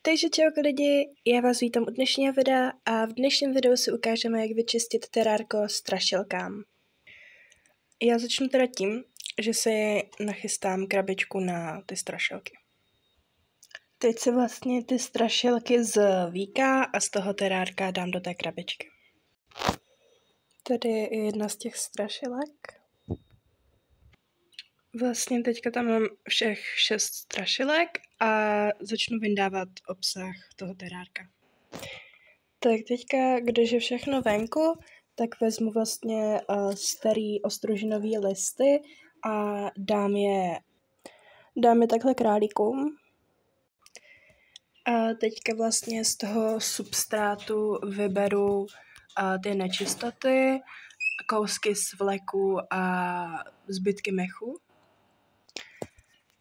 Takže čau lidi, já vás vítám u dnešního videa a v dnešním videu si ukážeme, jak vyčistit terárko strašilkám. Já začnu teda tím, že si nachystám krabičku na ty strašilky. Teď si vlastně ty strašilky z víka a z toho terárka dám do té krabičky. Tady je jedna z těch strašilek. Vlastně teďka tam mám všech 6 strašilek a začnu vyndávat obsah toho terárka. Tak teďka, když je všechno venku, tak vezmu vlastně starý ostružinový listy a dám je takhle králíkům. A teďka vlastně z toho substrátu vyberu ty nečistoty, kousky z vleku a zbytky mechu.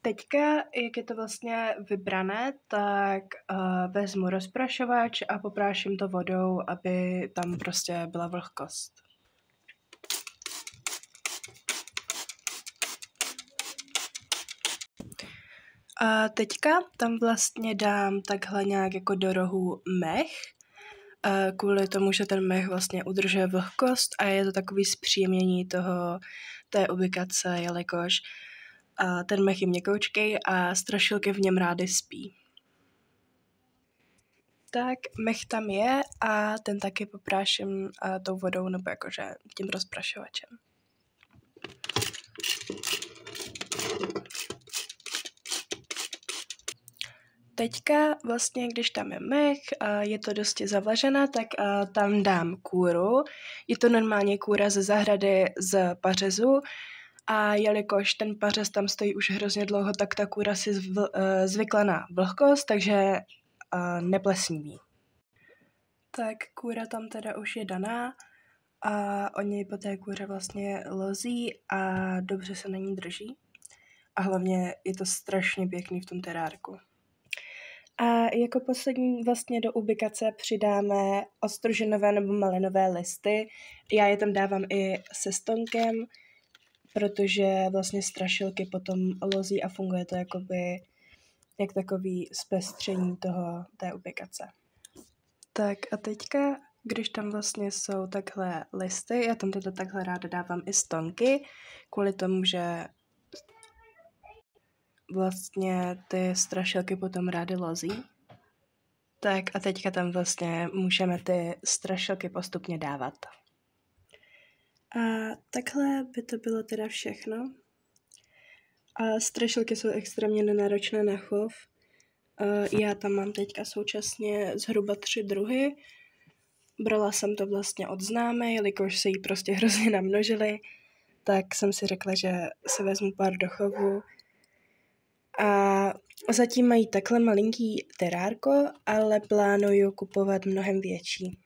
Teďka, jak je to vlastně vybrané, tak vezmu rozprašovač a popráším to vodou, aby tam prostě byla vlhkost. A teďka tam vlastně dám takhle nějak jako do rohu mech, kvůli tomu, že ten mech vlastně udržuje vlhkost a je to takový zpříjemnění té ubikace, jelikož ten mech je měkoučkej a strašilky v něm rády spí. Tak mech tam je a ten taky popráším tou vodou nebo jakože tím rozprašovačem. Teďka vlastně, když tam je mech a je to dosti zavlažené, tak tam dám kůru. Je to normálně kůra ze zahrady z pařezu a jelikož ten pařez tam stojí už hrozně dlouho, tak ta kůra si zvykla na vlhkost, takže neplesniví. Tak kůra tam teda už je daná a oni po té kůře vlastně lozí a dobře se na ní drží. A hlavně je to strašně pěkný v tom terárku. A jako poslední vlastně do ubikace přidáme ostružinové nebo malinové listy. Já je tam dávám i se stonkem, protože vlastně strašilky potom lozí a funguje to jakoby jak takový zpestření té ubikace. Tak a teďka, když tam vlastně jsou takhle listy, já tam teda takhle ráda dávám i stonky, kvůli tomu, že vlastně ty strašilky potom rády lozí. Tak a teďka tam vlastně můžeme ty strašilky postupně dávat. A takhle by to bylo teda všechno. A strašilky jsou extrémně nenáročné na chov. Já tam mám teďka současně zhruba 3 druhy. Brala jsem to vlastně od známé, jelikož se jí prostě hrozně namnožily, tak jsem si řekla, že se vezmu pár do chovu. A zatím mají takhle malinký terárko, ale plánuju kupovat mnohem větší.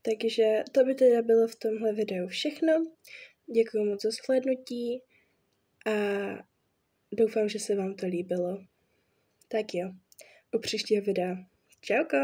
Takže to by teda bylo v tomhle videu všechno. Děkuji moc za shlédnutí a doufám, že se vám to líbilo. Tak jo, u příštího videa. Čauko!